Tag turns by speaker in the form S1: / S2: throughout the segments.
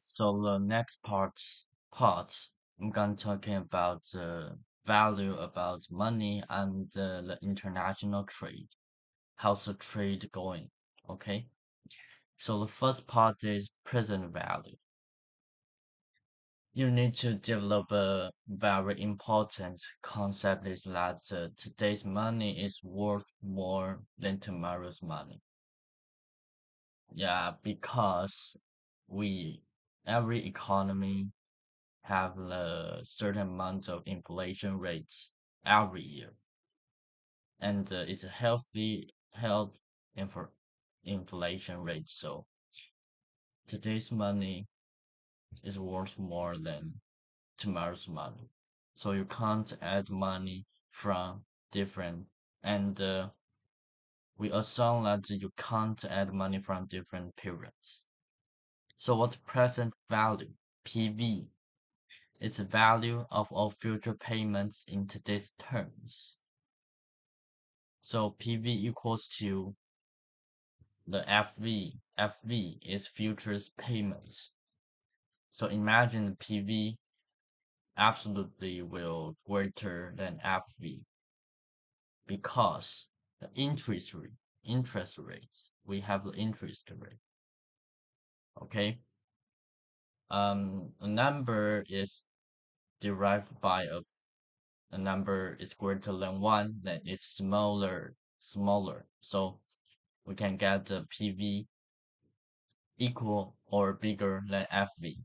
S1: So the next part, I'm gonna talking about the value about money and the international trade. How's the trade going? Okay. So the first part is present value. You need to develop a very important concept is that today's money is worth more than tomorrow's money. Yeah, because we every economy have a certain amount of inflation rates every year, and it's a health inf- inflation rate. So today's money is worth more than tomorrow's money. So you can't add money from different, and we assume that you can't add money from different periods. So what's present value? PV. It's the value of all future payments in today's terms. So PV equals to the FV. FV is futures payments. So imagine PV absolutely will greater than FV because the interest rates, we have the interest rate. Okay. A number is derived by a number is greater than one, then it's smaller. So we can get the PV equal or bigger than FV.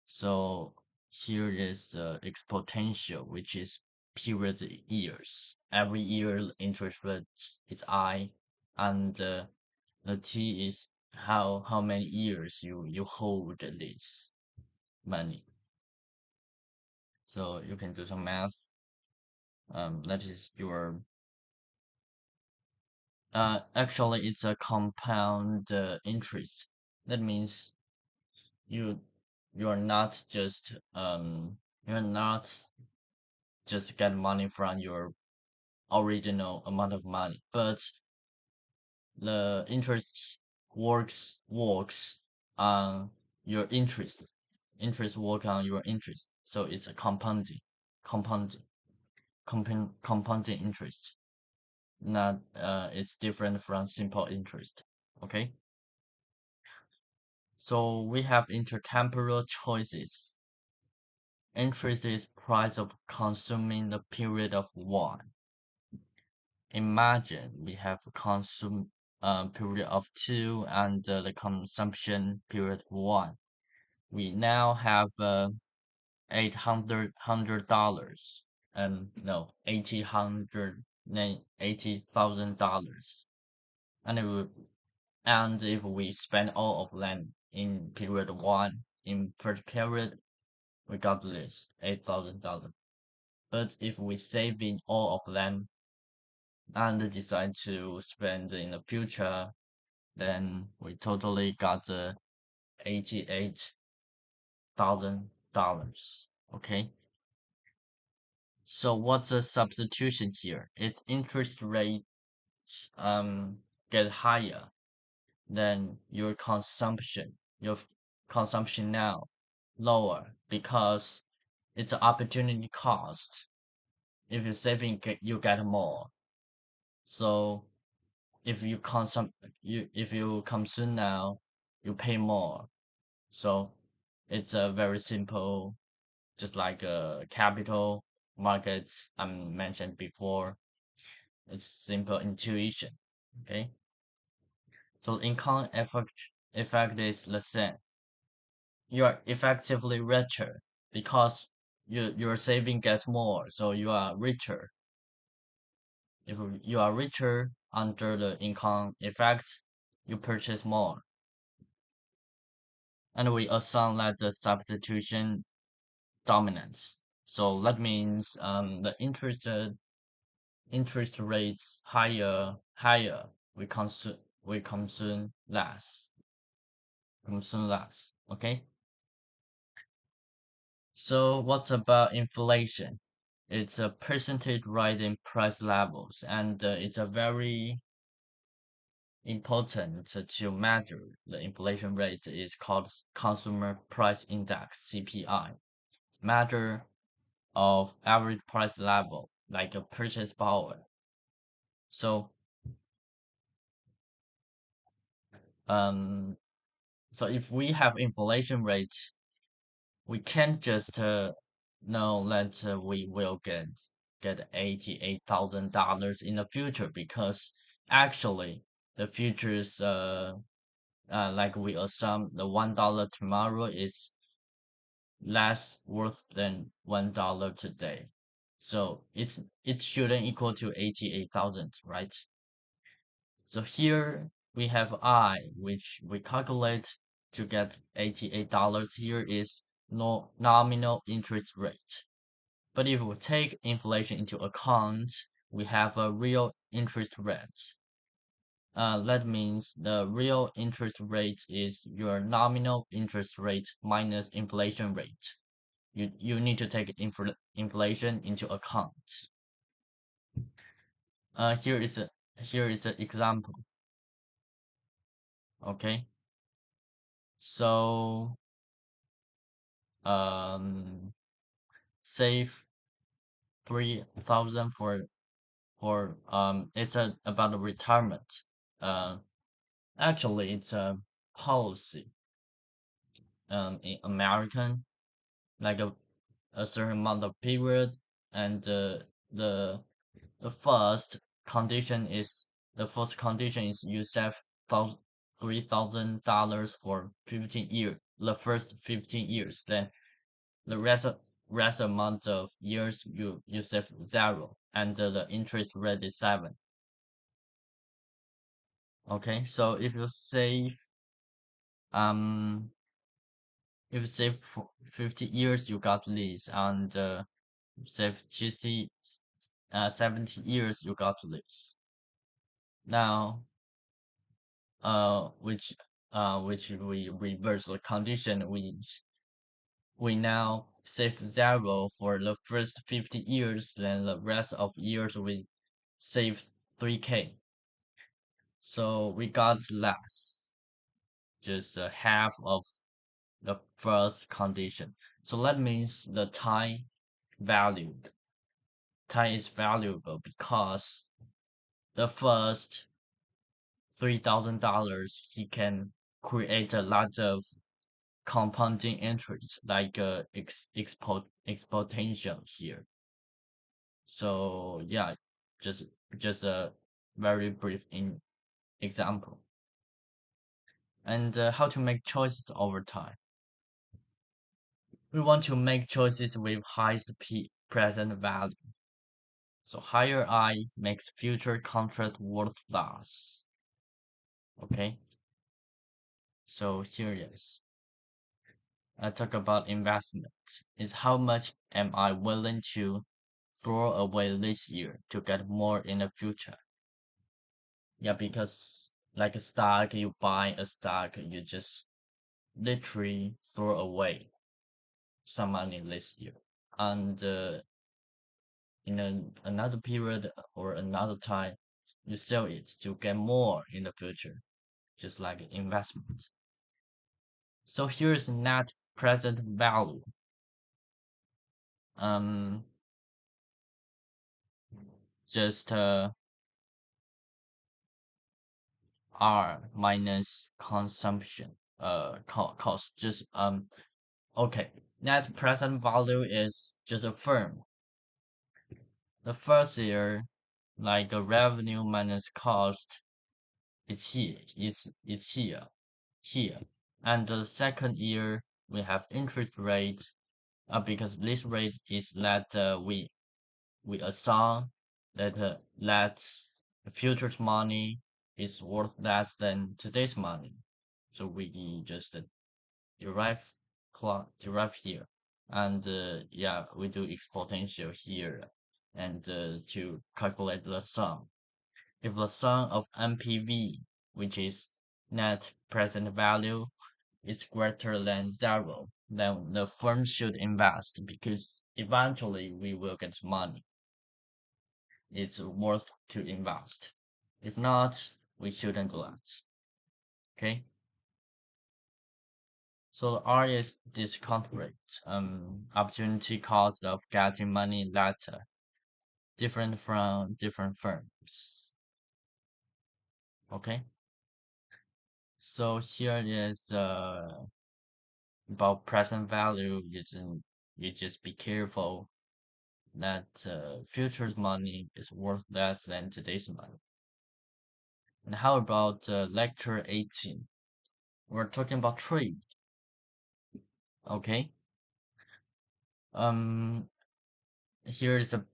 S1: So here is the exponential, which is periods years. Every year interest rate is I, and the T is how many years you hold this money. So you can do some math. That is your actually it's a compound interest. That means you you're not just you're not just get money from your original amount of money, but the interest works on your interest. Interest work on your interest. So it's a compounding, compounding interest. Not it's different from simple interest. Okay. So we have intertemporal choices. Interest is price of consuming the period of one. Imagine we have consume period of two and the consumption period of one. We now have $800 no $80,000, and if we spend all of them in period one in first period, we got this $8,000. But if we save in all of them and decide to spend in the future, then we totally got the $88,000. Okay. So what's the substitution here? It's interest rates get higher than your consumption. Your consumption now lower because it's an opportunity cost. If you're saving, you get more. So if you consume now, you pay more. So it's a very simple, just like capital markets I mentioned before. It's simple intuition. Okay. So income effect is the same. You are effectively richer because your saving gets more, so you are richer. If you are richer under the income effect, you purchase more. And we assume that the substitution dominance. So that means the interest rates higher, we consume less. Okay. So what's about inflation? It's a percentage rise in price levels, and it's a very important to measure the inflation rate is called Consumer Price Index (CPI), measure of average price level, like a purchase power. So, um, so if we have inflation rate, we can't just know that we will get $88,000 in the future because actually the futures like we assume the $1 tomorrow is less worth than $1 today. So it shouldn't equal to 88,000, right? So here we have I, which we calculate to get $88 here is no nominal interest rate. But if we take inflation into account, we have a real interest rate. That means the real interest rate is your nominal interest rate minus inflation rate. You need to take inflation into account. Here is an example. Okay, so um, save 3,000 for it's about the retirement. Uh, Actually, it's a policy in American, like a certain amount of period, and the the first the first condition is you save $3,000 for 15 years, the first 15 years. Then the rest amount of years you save zero, and the interest rate is 7. Okay, so um if you save for 50 years, you got this, and save 70 years, you got this. Now, which we reverse the condition, we now save zero for the first 50 years, then the rest of years we save 3K. So we got less, just half of the first condition. So that means the valued. Time is valuable because the first $3,000 he can create a lot of compounding interest like exponential here. So yeah, just just a very brief example. And how to make choices over time. We want to make choices with highest present value. So higher I makes future contract worth less. Okay, so here it is. I talk about investment. Is how much am I willing to throw away this year to get more in the future? Yeah, because like a stock, you buy a stock, you just literally throw away some money this year. And in another period or another time, you sell it to get more in the future, just like investment. So here's net present value. Um, just R minus consumption. Cost. Just Okay. Net present value is just a firm. The first year, like a revenue minus cost, it's here. And the second year, we have interest rate, because this rate is that we assume that future's money is worth less than today's money. So we just derive derive here, and yeah, we do exponential here, and to calculate the sum. If the sum of NPV, which is net present value, is greater than zero, then the firm should invest because eventually we will get money. It's worth to invest. If not, we shouldn't do that. Okay. So R is discount rate, opportunity cost of getting money later, different from different firms. Okay. So here is about present value. You just be careful that future's money is worth less than today's money. And how about lecture 18? We're talking about trade. Okay. Um, here is a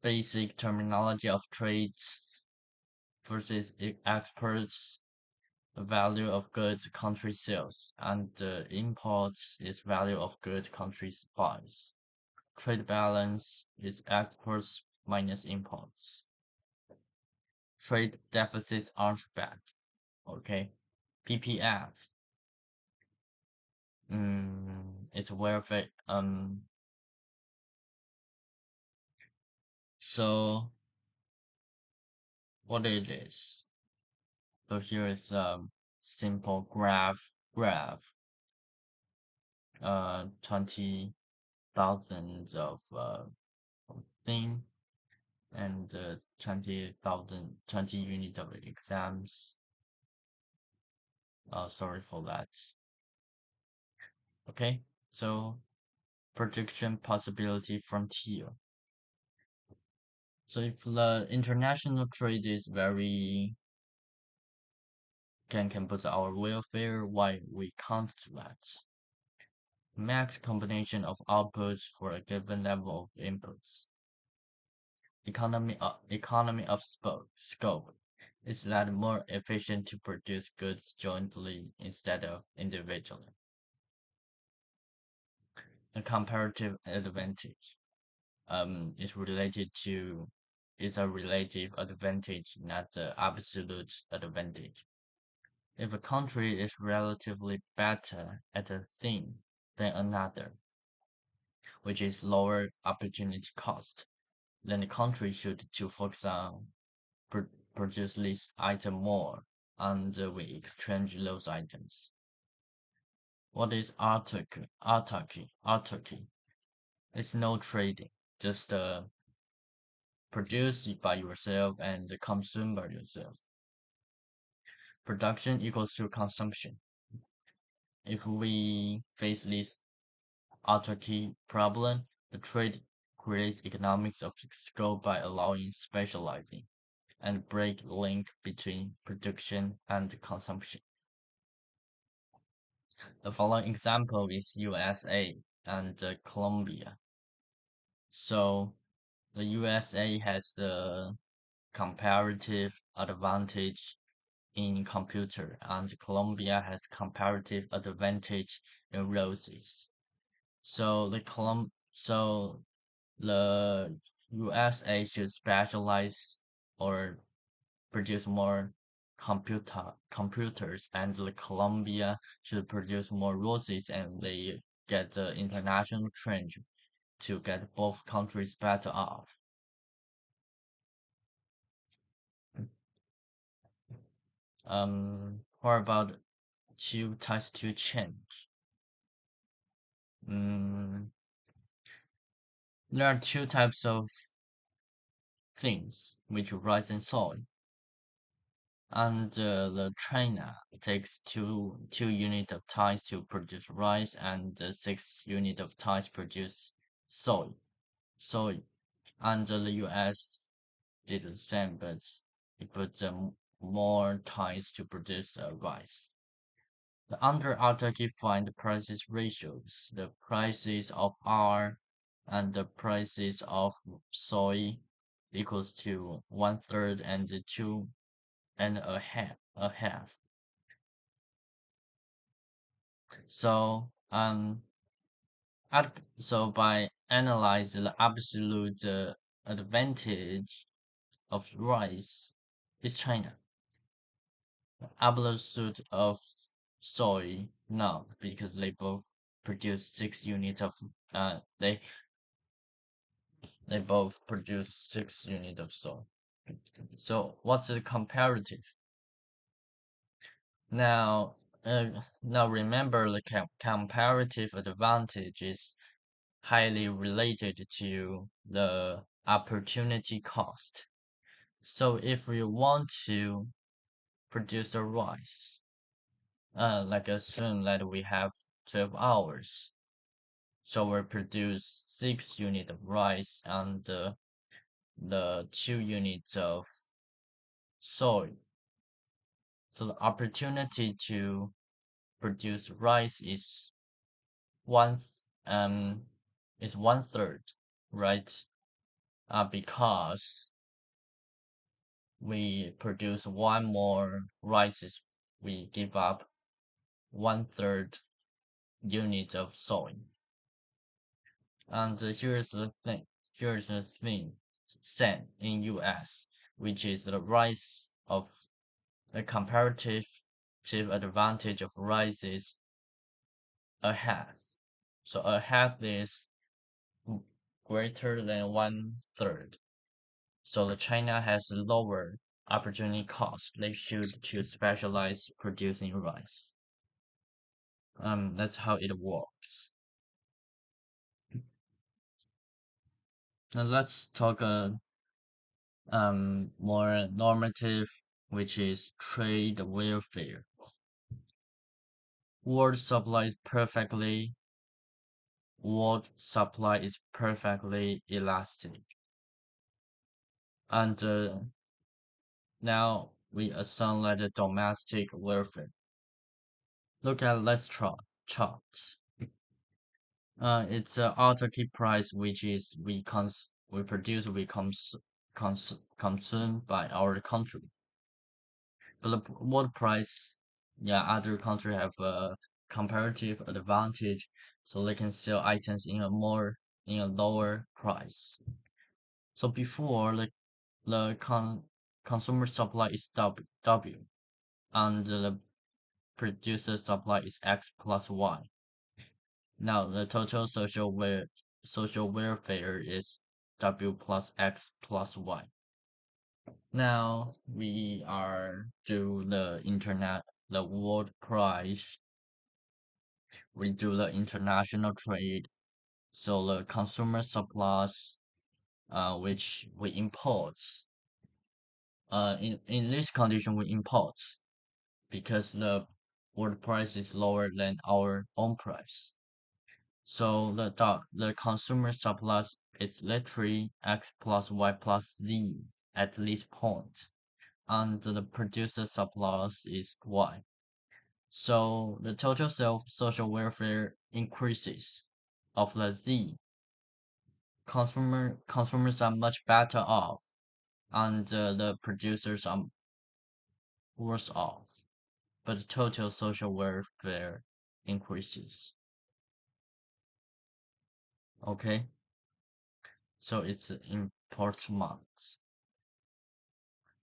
S1: basic terminology of trades versus exports, the value of goods country sales, and imports is value of goods country buys. Trade balance is exports minus imports. Trade deficits aren't bad. Okay. PPF. It's welfare. So what it is? So here is simple graph 20,000 of thing and 20,000 20 unit of exams. Sorry for that. Okay, so prediction possibility frontier. So if the international trade is very can boost our welfare, why we can't do that? Max combination of outputs for a given level of inputs. Economy of scope is that more efficient to produce goods jointly instead of individually. A comparative advantage is related to is a relative advantage, not the absolute advantage. If a country is relatively better at a thing than another, which is lower opportunity cost, then the country should to focus on pr- produce this item more, and we exchange those items. What is autarky? Autarky. It's no trading, just produce by yourself and consume by yourself. Production equals to consumption. If we face this autarky problem, the trade creates economics of scope by allowing specializing and break link between production and consumption. The following example is USA and Colombia. So the USA has a comparative advantage in computer, and Colombia has comparative advantage in roses. So the USA should specialize or produce more computers, and the Colombia should produce more roses, and they get the international trend to get both countries better off. What about two types to change? Mm, there are two types of things which rise in soil, and the China takes two unit of ties to produce rice, and 6 unit of ties produce soy. Soy, and the U.S. did the same, but it put more ties to produce rice. The under autarky find the prices ratios, the prices of R and the prices of soy equals to 1/3 and 2.5. So so by analyzing the absolute advantage of rice is China. Absolute of soy no, because they both produce 6 units of they both produce 6 units of soy. So what's the comparative? Now, now remember the comparative advantage is highly related to the opportunity cost. So if we want to produce a rice, like assume that we have 12 hours, so we produce 6 units of rice and the 2 units of soy. So the opportunity to produce rice one th- um is 1/3, right? Because we produce one more rices, we give up 1/3 unit of soy. And here's the thing, cent in US, which is the rise of the comparative advantage of rice is a half. So a half is greater than 1/3. So the China has lower opportunity cost. They should to specialize producing rice. That's how it works. Now let's talk more normative, which is trade welfare. World supply is perfectly world supply is perfectly elastic. And now we assume that the domestic welfare. Look at let's charts. It's a autarky price, which is we produce consumed by our country. But the world price, yeah, other country have a comparative advantage, so they can sell items in a lower price. So before the consumer supply is W and the producer supply is X plus Y. Now the total social welfare is W plus X plus Y. Now we are do the internet, the world price. We do the international trade. So the consumer supplies, which we import. In this condition, we import because the world price is lower than our own price. So the consumer surplus is literally X plus Y plus Z at this point, and the producer surplus is Y. So the total social welfare increases of the Z. Consumers are much better off, and the producers are worse off. But the total social welfare increases. Okay, so it's important.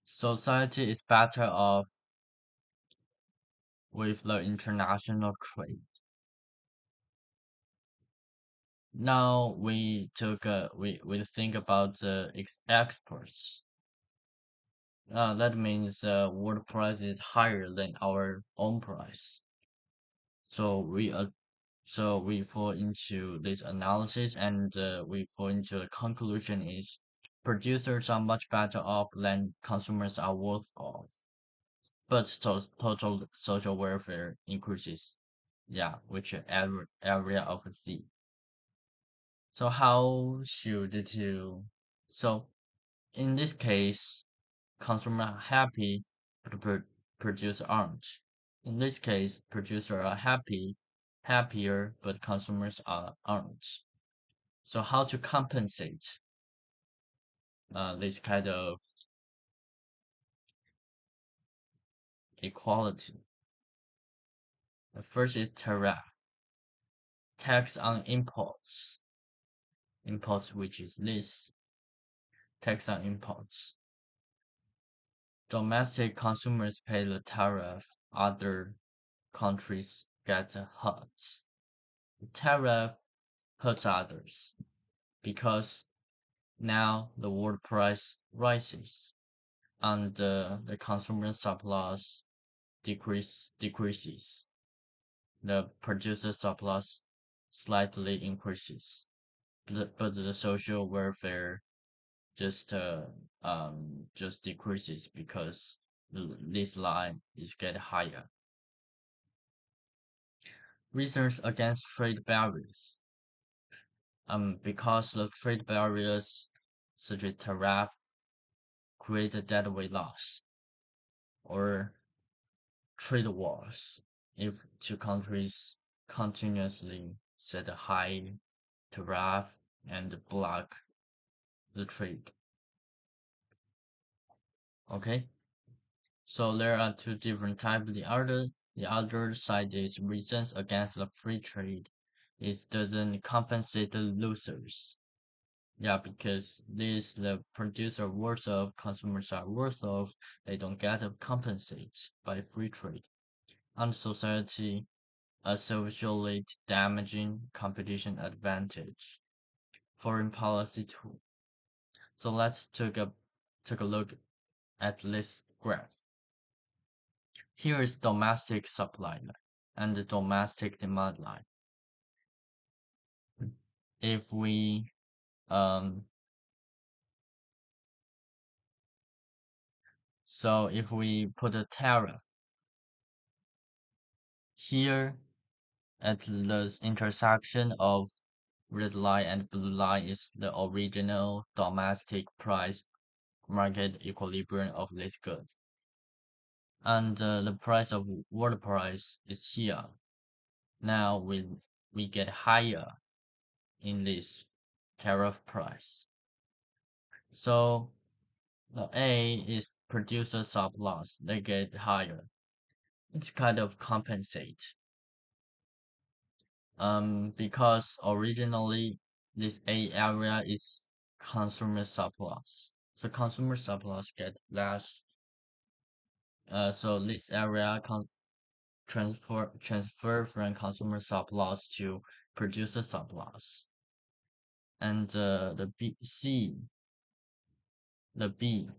S1: Society is better off with the international trade. Now we think about the exports. That means world price is higher than our own price. So we fall into this analysis and we fall into the conclusion is producers are much better off than consumers are worth off. But total social welfare increases. Yeah, which area of Z. So how should you? So in this case, consumer are happy, but producer aren't. In this case, producer are happier, but consumers aren't. So how to compensate this kind of equality? The first is tariff, tax on imports, which is this tax on imports. Domestic consumers pay the tariff, other countries get hurt. The tariff hurts others because now the world price rises and the consumer surplus decreases. The producer surplus slightly increases, but the social welfare just just decreases because this line is get higher. Reasons against trade barriers. Because the trade barriers such as tariff create a deadweight loss or trade wars if two countries continuously set a high tariff and block the trade. Okay, so there are two different types. The other side is reasons against the free trade. It doesn't compensate the losers. Yeah, because this the producer worth of, consumers are worth of, they don't get compensated by free trade. And society, a socially damaging competition advantage. Foreign policy tool. So let's take a look at this graph. Here is domestic supply line and the domestic demand line. If we if we put a tariff here at the intersection of red line and blue line is the original domestic price market equilibrium of these goods. And the price of world price is here. Now we get higher in this tariff price. So the A is producer surplus, they get higher. It's kind of compensate. Because originally this A area is consumer surplus. So consumer surplus get less. So this area transfer from consumer surplus to producer surplus. And the the B,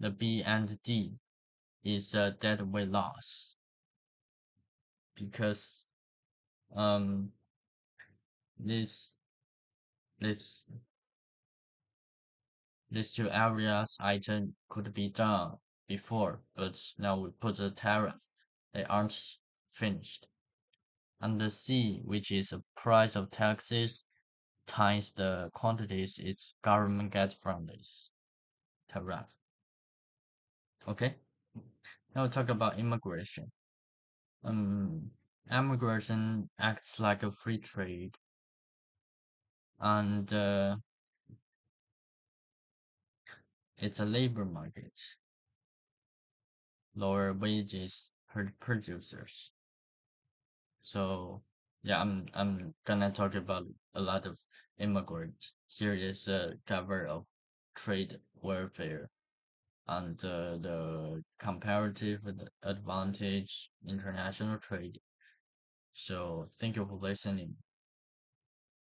S1: the B and D is a deadweight loss because this this these two areas item could be done before, but now we put the tariff, they aren't finished. And the C, which is the price of taxes times the quantities its government gets from this tariff. Okay, now we'll talk about immigration. Immigration acts like a free trade, and it's a labor market. Lower wages per producers. So yeah, I'm gonna talk about a lot of immigrants. Here is a cover of trade warfare and the comparative advantage international trade. So thank you for listening.